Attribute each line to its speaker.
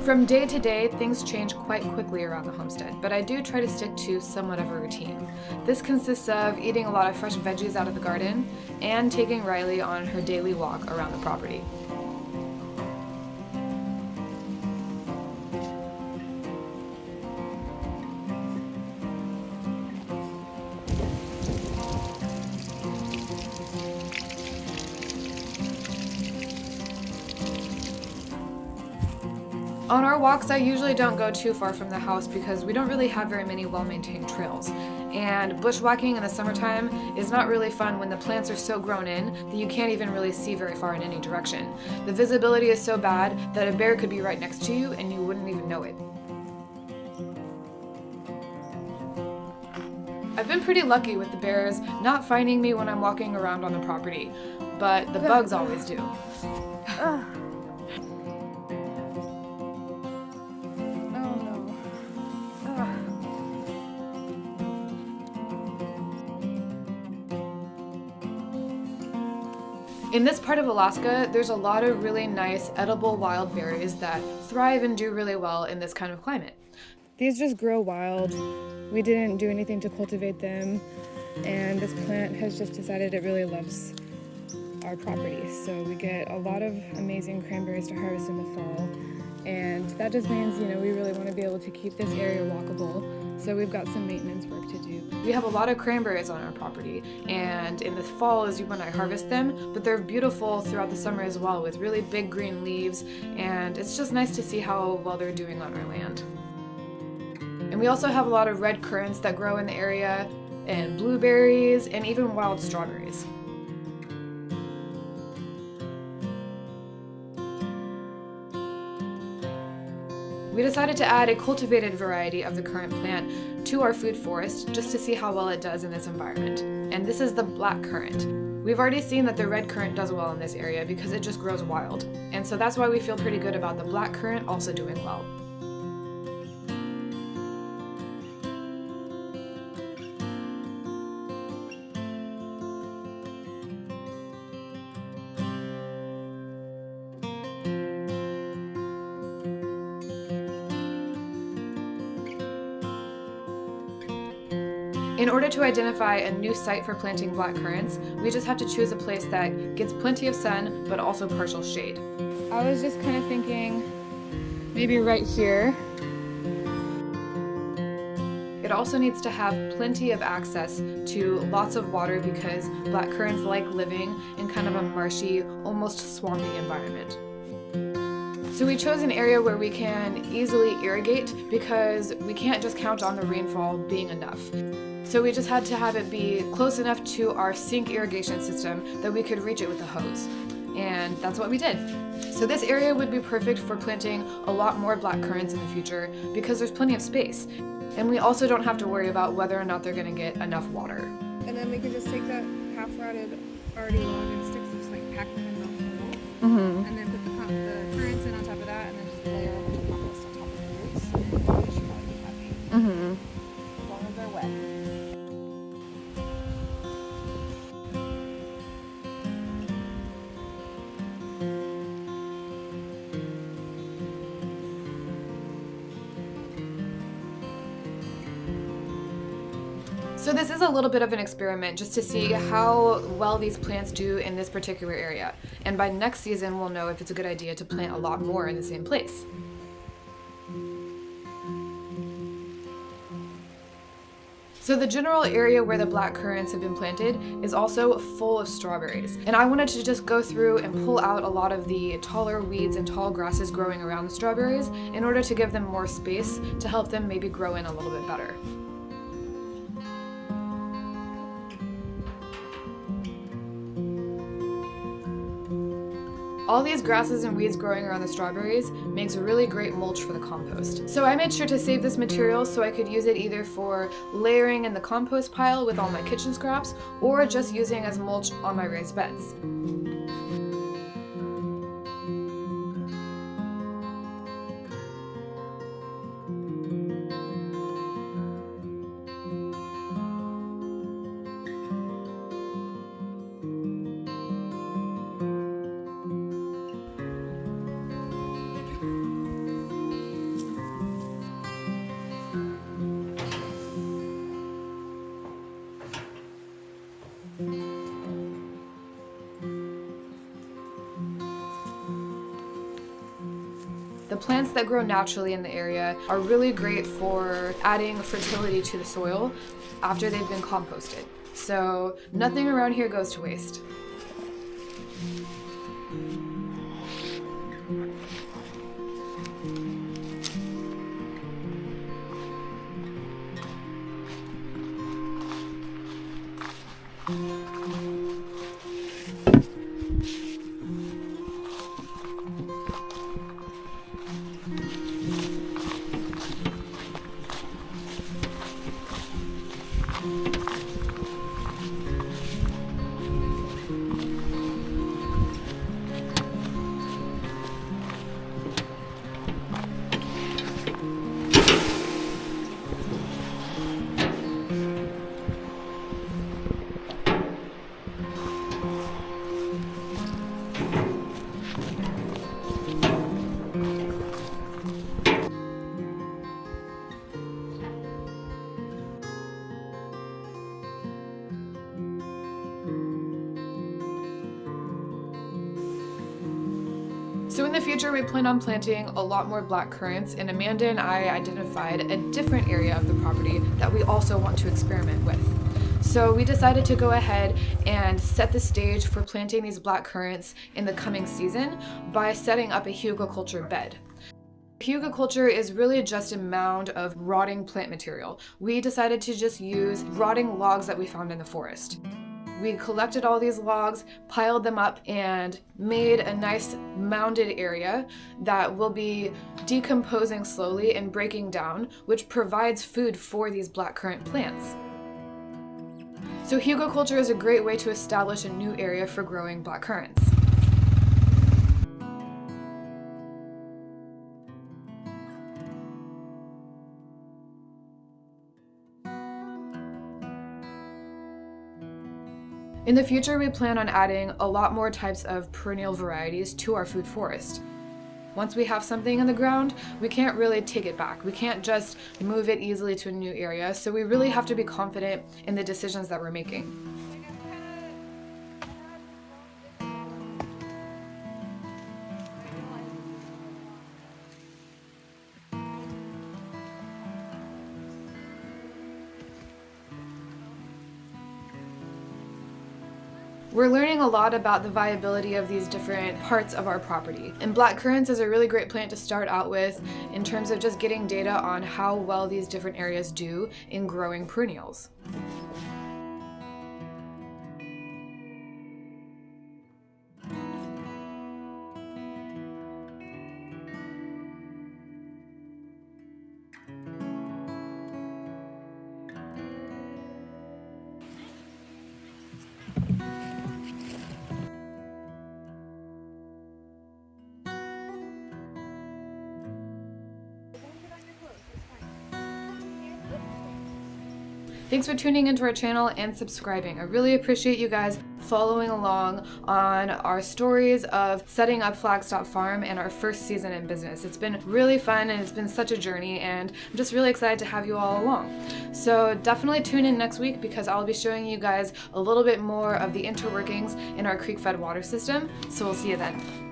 Speaker 1: From day to day, things change quite quickly around the homestead, but I do try to stick to somewhat of a routine. This consists of eating a lot of fresh veggies out of the garden and taking Riley on her daily walk around the property. On our walks, I usually don't go too far from the house because we don't really have very many well-maintained trails. And bushwhacking in the summertime is not really fun when the plants are so grown in that you can't even really see very far in any direction. The visibility is so bad that a bear could be right next to you and you wouldn't even know it. I've been pretty lucky with the bears not finding me when I'm walking around on the property, but the bugs always do. In this part of Alaska, there's a lot of really nice edible wild berries that thrive and do really well in this kind of climate.
Speaker 2: These just grow wild. We didn't do anything to cultivate them, and this plant has just decided it really loves our property. So we get a lot of amazing cranberries to harvest in the fall, and that just means, we really want to be able to keep this area walkable. So we've got some maintenance work to do.
Speaker 1: We have a lot of cranberries on our property, and in the fall is when I harvest them, but they're beautiful throughout the summer as well with really big green leaves, and it's just nice to see how well they're doing on our land. And we also have a lot of red currants that grow in the area, and blueberries, and even wild strawberries. We decided to add a cultivated variety of the currant plant to our food forest just to see how well it does in this environment. And this is the black currant. We've already seen that the red currant does well in this area because it just grows wild. And so that's why we feel pretty good about the black currant also doing well. In order to identify a new site for planting black currants, we just have to choose a place that gets plenty of sun but also partial shade.
Speaker 2: I was just kind of thinking maybe right here.
Speaker 1: It also needs to have plenty of access to lots of water because black currants like living in kind of a marshy, almost swampy environment. So we chose an area where we can easily irrigate because we can't just count on the rainfall being enough. So we just had to have it be close enough to our sink irrigation system that we could reach it with a hose. And that's what we did. So this area would be perfect for planting a lot more black currants in the future because there's plenty of space. And we also don't have to worry about whether or not they're going to get enough water.
Speaker 2: And then we can just take that half-rotted already log and sticks and just pack them in the hole. And then put the currants in on top of that and then just layer over the compost on top of the roots. And it should probably be happy. As long as they're wet.
Speaker 1: So this is a little bit of an experiment just to see how well these plants do in this particular area. And by next season, we'll know if it's a good idea to plant a lot more in the same place. So the general area where the black currants have been planted is also full of strawberries. And I wanted to just go through and pull out a lot of the taller weeds and tall grasses growing around the strawberries in order to give them more space to help them maybe grow in a little bit better. All these grasses and weeds growing around the strawberries makes a really great mulch for the compost. So I made sure to save this material so I could use it either for layering in the compost pile with all my kitchen scraps or just using as mulch on my raised beds. The plants that grow naturally in the area are really great for adding fertility to the soil after they've been composted. So nothing around here goes to waste. So in the future, we plan on planting a lot more black currants, and Amanda and I identified a different area of the property that we also want to experiment with. So we decided to go ahead and set the stage for planting these black currants in the coming season by setting up a hugelkultur bed. Hugelkultur is really just a mound of rotting plant material. We decided to just use rotting logs that we found in the forest. We collected all these logs, piled them up, and made a nice mounded area that will be decomposing slowly and breaking down, which provides food for these blackcurrant plants. So hugelkultur is a great way to establish a new area for growing blackcurrants. In the future, we plan on adding a lot more types of perennial varieties to our food forest. Once we have something in the ground, we can't really take it back. We can't just move it easily to a new area, so we really have to be confident in the decisions that we're making. We're learning a lot about the viability of these different parts of our property. And black currants is a really great plant to start out with in terms of just getting data on how well these different areas do in growing perennials. Thanks for tuning into our channel and subscribing. I really appreciate you guys following along on our stories of setting up Flagstop Farm and our first season in business. It's been really fun and it's been such a journey, and I'm just really excited to have you all along. So definitely tune in next week because I'll be showing you guys a little bit more of the interworkings in our creek-fed water system. So we'll see you then.